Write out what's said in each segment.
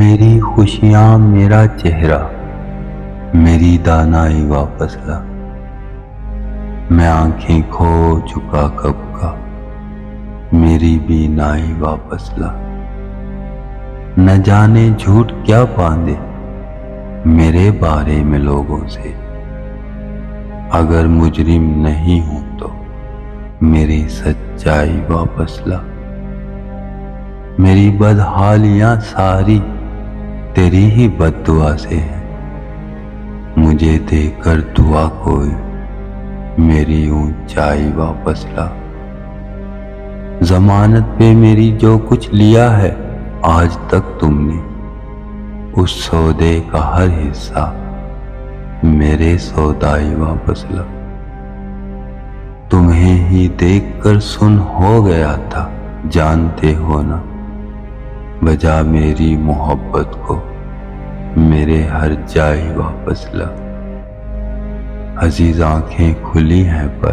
میری خوشیاں میرا چہرہ، میری دانائی واپس لا۔ میں آنکھیں کھو چکا کب کا، میری بینائی واپس لا۔ نہ جانے جھوٹ کیا باندھے میرے بارے میں لوگوں سے، اگر مجرم نہیں ہوں تو میری سچائی واپس لا۔ میری بدحالیاں ساری تیری ہی بد دعا سے ہیں، مجھے دے کر دعا کوئی میری اونچائی واپس لا۔ ضمانت پہ میری جو کچھ لیا ہے آج تک تم نے، اس سودے کا ہر حصہ میرے سودائی واپس لا۔ تمہیں ہی دیکھ کر سن ہو گیا تھا جانتے ہو نا، بجا میری محبت کو میرے ہر جائی واپس لا۔ عزیز آنکھیں کھلی ہیں پر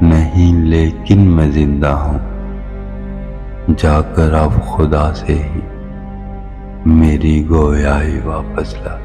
نہیں، لیکن میں زندہ ہوں، جا کر اب خدا سے ہی میری گویائی واپس لا۔